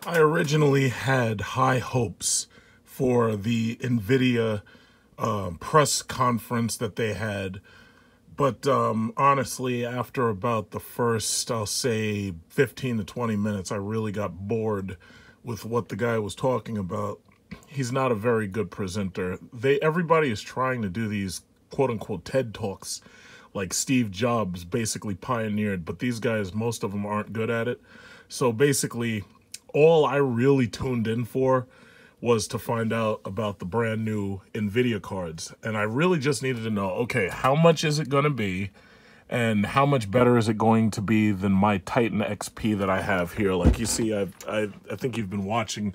I originally had high hopes for the NVIDIA press conference that they had. But honestly, after about the first, I'll say 15 to 20 minutes, I really got bored with what the guy was talking about. He's not a very good presenter. Everybody is trying to do these quote-unquote TED Talks like Steve Jobs basically pioneered, but these guys, most of them aren't good at it. So basically, all I really tuned in for was to find out about the brand new NVIDIA cards. And I really just needed to know, okay, how much is it going to be? And how much better is it going to be than my Titan XP that I have here? Like you see, I think you've been watching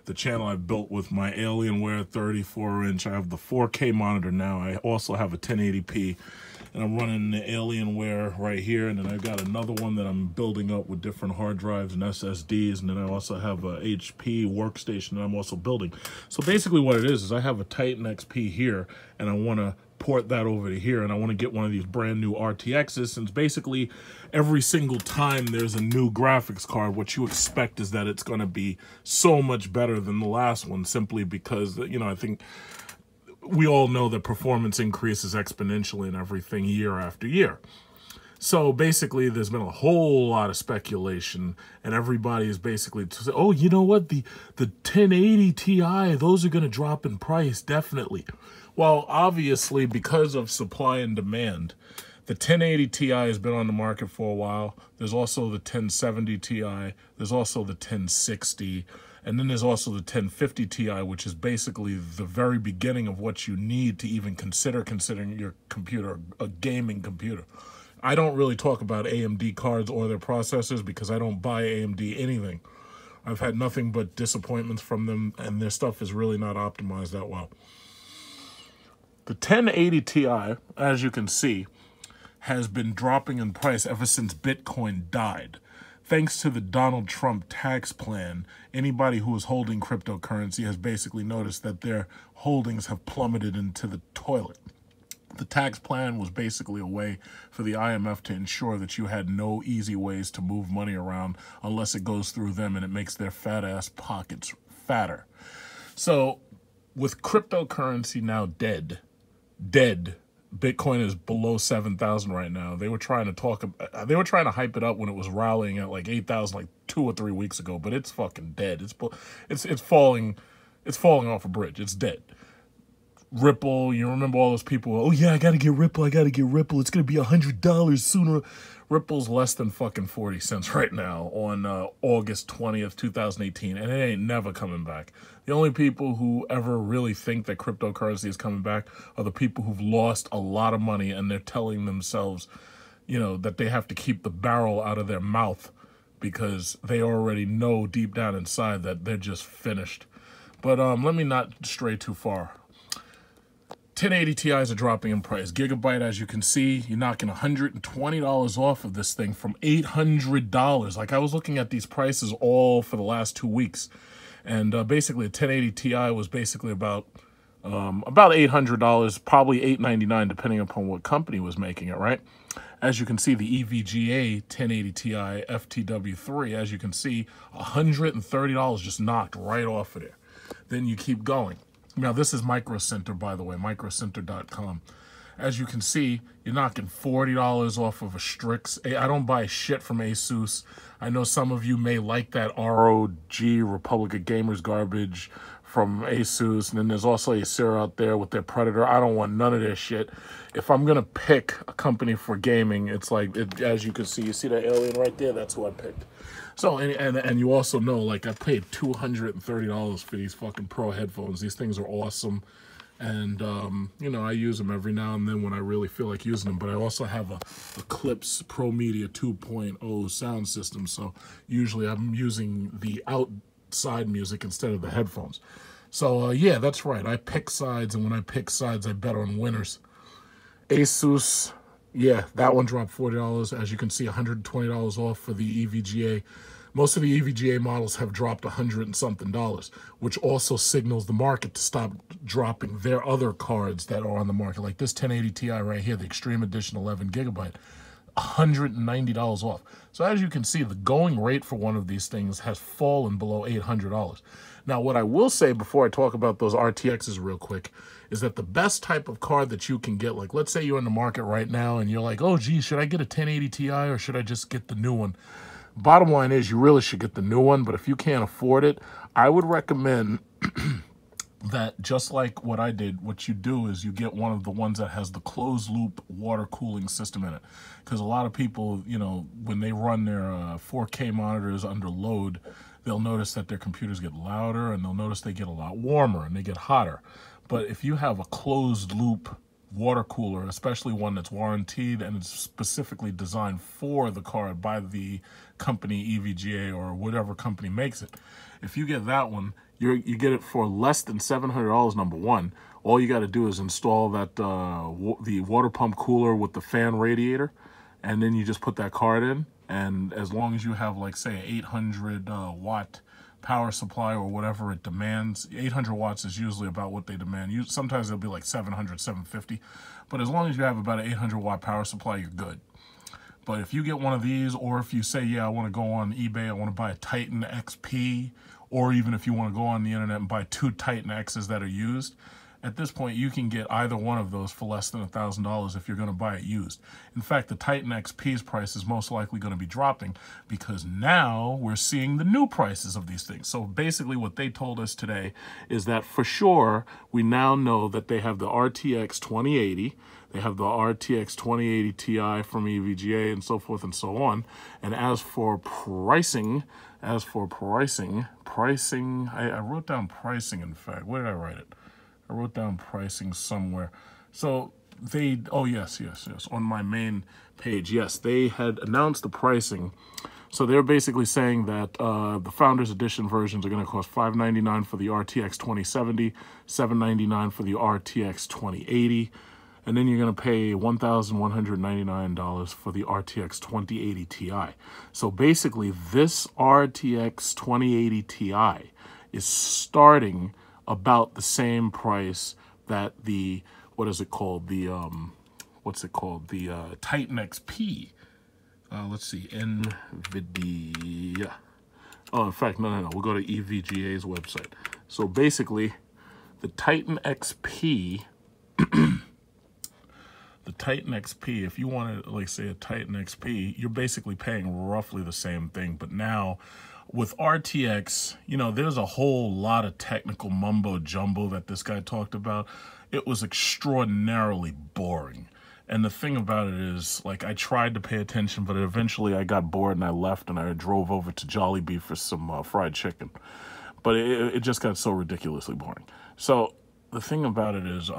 the channel I've built with my Alienware 34-inch. I have the 4K monitor now. I also have a 1080p. And I'm running the Alienware right here, and then I've got another one that I'm building up with different hard drives and SSDs, and then I also have a HP workstation that I'm also building. So basically what it is I have a Titan XP here, and I want to port that over to here, and I want to get one of these brand new RTXs, since basically every single time there's a new graphics card, what you expect is that it's going to be so much better than the last one, simply because, you know, I think we all know that performance increases exponentially and everything year after year. So basically, there's been a whole lot of speculation, and everybody is basically saying, oh, you know what, the 1080 Ti, those are going to drop in price, definitely. Well, obviously, because of supply and demand, the 1080 Ti has been on the market for a while. There's also the 1070 Ti. There's also the 1060. And then there's also the 1050 Ti, which is basically the very beginning of what you need to even considering your computer a gaming computer. I don't really talk about AMD cards or their processors because I don't buy AMD anything. I've had nothing but disappointments from them, and their stuff is really not optimized that well. The 1080 Ti, as you can see, has been dropping in price ever since Bitcoin died. Thanks to the Donald Trump tax plan, anybody who is holding cryptocurrency has basically noticed that their holdings have plummeted into the toilet. The tax plan was basically a way for the IMF to ensure that you had no easy ways to move money around unless it goes through them, and it makes their fat-ass pockets fatter. So with cryptocurrency now dead, Bitcoin is below 7,000 right now. They were trying to hype it up when it was rallying at like 8,000 like 2 or 3 weeks ago, but it's fucking dead. It's falling off a bridge. It's dead. Ripple, you remember all those people, oh yeah, I got to get Ripple. It's going to be $100 sooner. Ripple's less than fucking 40 cents right now on August 20th, 2018, and it ain't never coming back. The only people who ever really think that cryptocurrency is coming back are the people who've lost a lot of money, and they're telling themselves, you know, that they have to keep the barrel out of their mouth because they already know deep down inside that they're just finished. But let me not stray too far. 1080 Ti's are dropping in price. Gigabyte, as you can see, you're knocking $120 off of this thing from $800. Like, I was looking at these prices all for the last 2 weeks, and basically a 1080 Ti was basically about $800, probably $899, depending upon what company was making it, right? As you can see, the EVGA 1080 Ti FTW3, as you can see, $130 just knocked right off of there. Then you keep going. Now, this is Micro Center, by the way, microcenter.com. As you can see, you're knocking $40 off of a Strix. I don't buy shit from Asus. I know some of you may like that ROG, Republic of Gamers garbage from Asus. And then there's also Acer out there with their Predator. I don't want none of their shit. If I'm going to pick a company for gaming, it's like, as you can see, you see that alien right there? That's who I picked. So, and you also know, like, I paid $230 for these fucking Pro headphones. These things are awesome. And, you know, I use them every now and then when I really feel like using them. But I also have a Eclipse Pro Media 2.0 sound system. So usually I'm using the outside music instead of the headphones. So, yeah, that's right. I pick sides. And when I pick sides, I bet on winners. Asus, yeah, that one dropped $40. As you can see, $120 off for the EVGA. Most of the EVGA models have dropped $100 and something, which also signals the market to stop dropping their other cards that are on the market. Like this 1080 Ti right here, the Extreme Edition 11 gigabyte. $190 off. So as you can see, the going rate for one of these things has fallen below $800. Now, what I will say before I talk about those RTXs real quick is that the best type of card that you can get, like let's say you're in the market right now and you're like, oh, geez, should I get a 1080 Ti or should I just get the new one? Bottom line is you really should get the new one, but if you can't afford it, I would recommend that just like what I did, what you do is you get one of the ones that has the closed loop water cooling system in it. Because a lot of people, you know, when they run their 4K monitors under load, they'll notice that their computers get louder and they'll notice they get a lot warmer and they get hotter. But if you have a closed loop water cooler, especially one that's warranted and it's specifically designed for the card by the company EVGA or whatever company makes it, if you get that one, you get it for less than $700, number one. All you got to do is install that the water pump cooler with the fan radiator, and then you just put that card in, and as long as you have, like, say, an 800 watt power supply or whatever it demands, 800 watts is usually about what they demand. Sometimes it'll be like 700, 750, but as long as you have about an 800 watt power supply, you're good. But if you get one of these, or if you say, yeah, I want to go on eBay, I want to buy a Titan XP, or even if you want to go on the internet and buy 2 Titan X's that are used, at this point you can get either one of those for less than $1,000 if you're going to buy it used. In fact, the Titan XP's price is most likely going to be dropping because now we're seeing the new prices of these things. So basically what they told us today is that for sure we now know that they have the RTX 2080, they have the RTX 2080 Ti from EVGA and so forth and so on. And as for pricing, I wrote down pricing, in fact. Where did I write it? I wrote down pricing somewhere. So they, oh yes, on my main page, yes, they had announced the pricing. So they're basically saying that the Founders Edition versions are going to cost $599 for the RTX 2070, $799 for the RTX 2080, and then you're going to pay $1,199 for the RTX 2080 Ti. So basically, this RTX 2080 Ti is starting about the same price that the, what is it called? The, The Titan XP. Let's see, NVIDIA. Oh, in fact, no. We'll go to EVGA's website. So basically, the Titan XP... The Titan XP, if you want to, like, say a Titan XP, you're basically paying roughly the same thing. But now, with RTX, you know, there's a whole lot of technical mumbo-jumbo that this guy talked about. It was extraordinarily boring. And the thing about it is, like, I tried to pay attention, but eventually I got bored and I left and I drove over to Jollibee for some fried chicken. But it just got so ridiculously boring. So the thing about it is,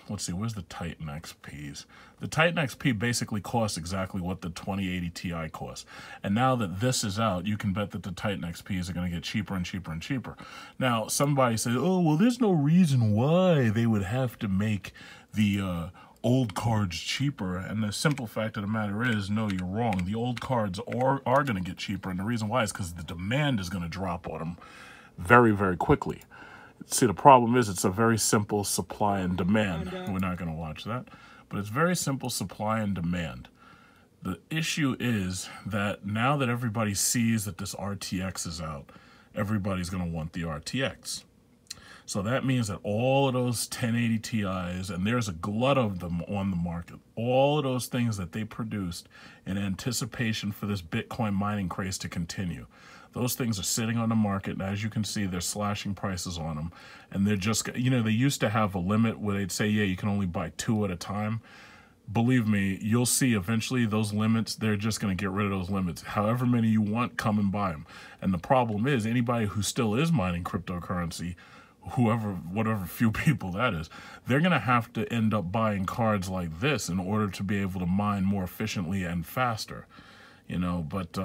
let's see, where's the Titan XPs? The Titan XP basically costs exactly what the 2080 Ti costs. And now that this is out, you can bet that the Titan XPs are going to get cheaper and cheaper and cheaper. Now, somebody says, oh, well, there's no reason why they would have to make the old cards cheaper. And the simple fact of the matter is, no, you're wrong. The old cards are going to get cheaper. And the reason why is because the demand is going to drop on them very, very quickly. See, the problem is it's a very simple supply and demand. We're not going to watch that. But it's very simple supply and demand. The issue is that now that everybody sees that this RTX is out, everybody's going to want the RTX. So that means that all of those 1080 Ti's, and there's a glut of them on the market, all of those things that they produced in anticipation for this Bitcoin mining craze to continue, those things are sitting on the market, and as you can see, they're slashing prices on them. And they're just, you know, they used to have a limit where they'd say, yeah, you can only buy 2 at a time. Believe me, you'll see eventually those limits, they're just going to get rid of those limits. However many you want, come and buy them. And the problem is, anybody who still is mining cryptocurrency, whatever few people that is, they're going to have to end up buying cards like this in order to be able to mine more efficiently and faster. You know, but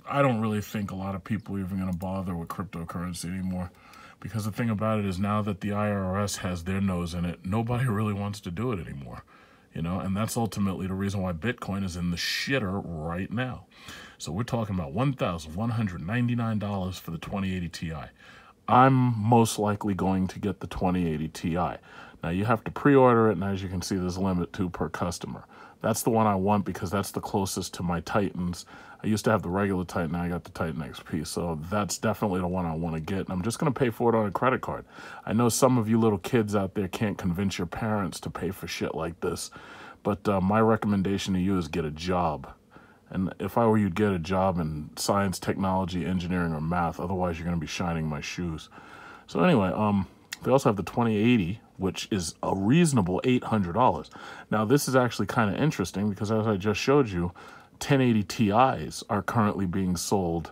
I don't really think a lot of people are even going to bother with cryptocurrency anymore, because the thing about it is, now that the IRS has their nose in it, nobody really wants to do it anymore, you know, and that's ultimately the reason why Bitcoin is in the shitter right now. So we're talking about $1,199 for the 2080 Ti. I'm most likely going to get the 2080 Ti. Now, you have to pre-order it, and as you can see, there's a limit to per customer. That's the one I want because that's the closest to my Titans. I used to have the regular Titan, now I got the Titan XP, so that's definitely the one I want to get, and I'm just going to pay for it on a credit card. I know some of you little kids out there can't convince your parents to pay for shit like this, but my recommendation to you is get a job. And if I were you, get a job in science, technology, engineering, or math, otherwise you're going to be shining my shoes. So anyway, they also have the 2080, which is a reasonable $800. Now, this is actually kind of interesting because, as I just showed you, 1080 Ti's are currently being sold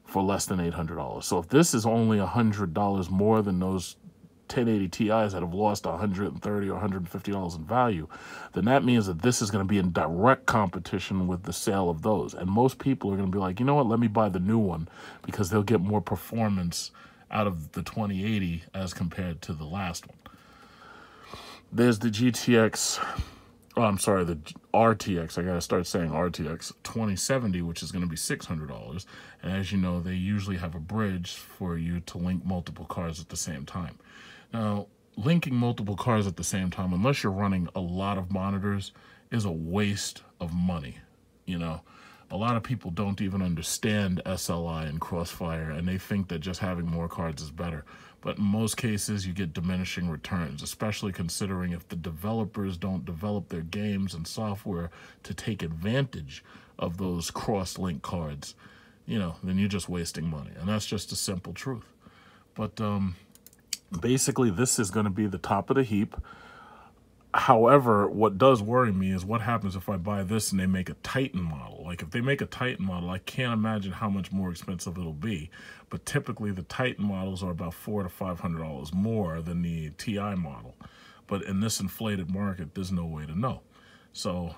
for less than $800. So if this is only $100 more than those 1080 Ti's that have lost $130 or $150 in value, then that means that this is going to be in direct competition with the sale of those. And most people are going to be like, you know what, let me buy the new one because they'll get more performance out of the 2080 as compared to the last one. There's the GTX, oh, I'm sorry, the RTX, I gotta start saying RTX 2070, which is gonna be $600. And as you know, they usually have a bridge for you to link multiple cards at the same time. Now, linking multiple cards at the same time, unless you're running a lot of monitors, is a waste of money, you know? A lot of people don't even understand SLI and Crossfire, and they think that just having more cards is better. But in most cases, you get diminishing returns, especially considering if the developers don't develop their games and software to take advantage of those cross-link cards, you know, then you're just wasting money. And that's just a simple truth. But basically, this is going to be the top of the heap. However, what does worry me is what happens if I buy this and they make a Titan model. Like, if they make a Titan model, I can't imagine how much more expensive it'll be. But typically, the Titan models are about $400 to $500 more than the TI model. But in this inflated market, there's no way to know. So,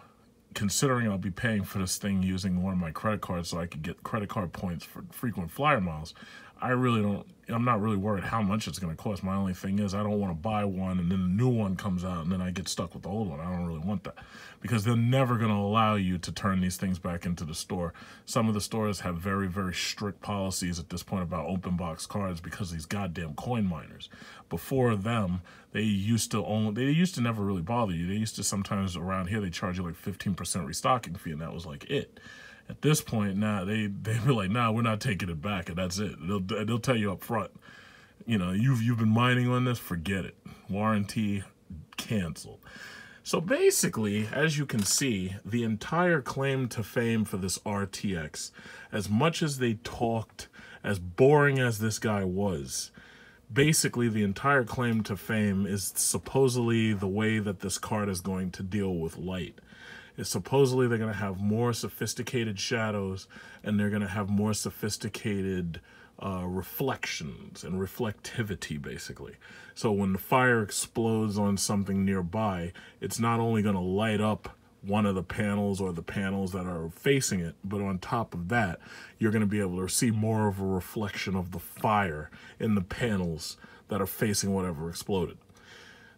considering I'll be paying for this thing using one of my credit cards so I could get credit card points for frequent flyer miles, I'm not really worried how much it's going to cost. My only thing is I don't want to buy one and then a new one comes out and then I get stuck with the old one. I don't really want that because they're never going to allow you to turn these things back into the store. Some of the stores have very, very strict policies at this point about open box cards because of these goddamn coin miners. Before them, they used to never really bother you. They used to sometimes around here, they charge you like 15% restocking fee and that was like it. At this point, now they were like, nah, we're not taking it back, and that's it. They'll tell you up front, you know, you've been mining on this, forget it. Warranty canceled. So basically, as you can see, the entire claim to fame for this RTX, as much as they talked, as boring as this guy was, basically the entire claim to fame is supposedly the way that this card is going to deal with light. Is supposedly they're going to have more sophisticated shadows and they're going to have more sophisticated reflections and reflectivity, basically. So when the fire explodes on something nearby, it's not only going to light up one of the panels or the panels that are facing it, but on top of that, you're going to be able to see more of a reflection of the fire in the panels that are facing whatever exploded.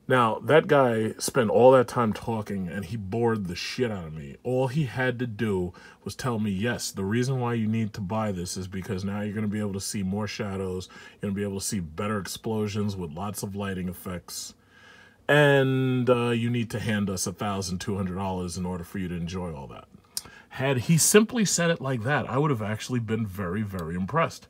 Now, that guy spent all that time talking, and he bored the shit out of me. All he had to do was tell me, yes, the reason why you need to buy this is because now you're going to be able to see more shadows, you're going to be able to see better explosions with lots of lighting effects, and you need to hand us $1,200 in order for you to enjoy all that. Had he simply said it like that, I would have actually been very, very impressed.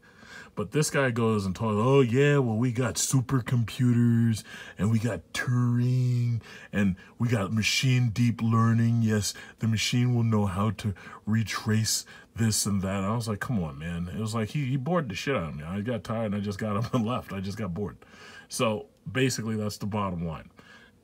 But this guy goes and talks, oh yeah, well, we got supercomputers and we got Turing and we got machine deep learning. Yes, the machine will know how to retrace this and that. I was like, come on, man. It was like he bored the shit out of me. I got tired and I just got up and left. I just got bored. So basically, that's the bottom line.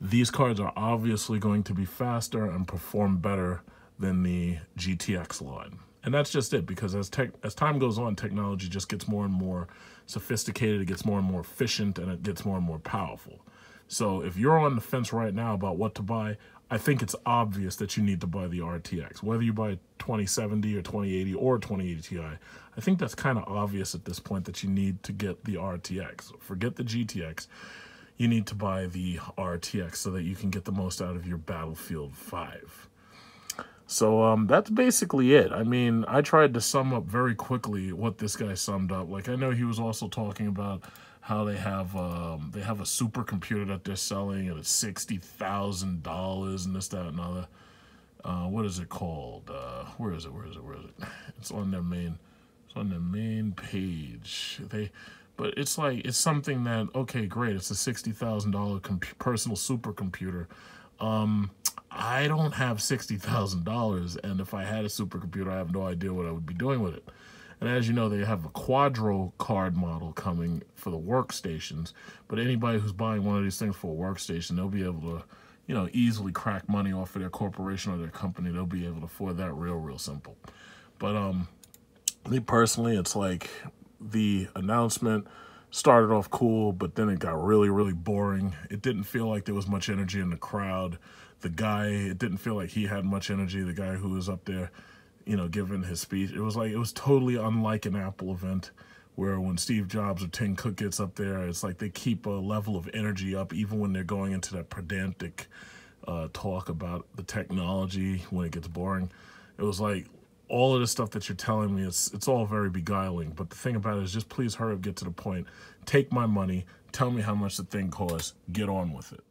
These cards are obviously going to be faster and perform better than the GTX line. And that's just it, because as time goes on, technology just gets more and more sophisticated, it gets more and more efficient, and it gets more and more powerful. So if you're on the fence right now about what to buy, I think it's obvious that you need to buy the RTX. Whether you buy 2070 or 2080 or 2080 Ti, I think that's kind of obvious at this point that you need to get the RTX. Forget the GTX. You need to buy the RTX so that you can get the most out of your Battlefield 5. So that's basically it. I mean, I tried to sum up very quickly what this guy summed up. Like, I know he was also talking about how they have a supercomputer that they're selling and it's $60,000 and this, that, and other. what is it called? Where is it? It's on their main. It's on their main page. But it's like, it's something that, okay, great. It's a $60,000 personal supercomputer. I don't have $60,000, and if I had a supercomputer, I have no idea what I would be doing with it. And as you know, they have a Quadro card model coming for the workstations. But anybody who's buying one of these things for a workstation, they'll be able to, you know, easily crack money off of their corporation or their company. They'll be able to afford that real simple. But me personally, it's like the announcement started off cool, but then it got really boring. It didn't feel like there was much energy in the crowd. The guy, it didn't feel like he had much energy. The guy who was up there, you know, giving his speech, it was totally unlike an Apple event where when Steve Jobs or Tim Cook gets up there, it's like they keep a level of energy up even when they're going into that pedantic talk about the technology when it gets boring. It was like, all of the stuff that you're telling me, it's all very beguiling. But the thing about it is just please hurry up, get to the point. Take my money. Tell me how much the thing costs. Get on with it.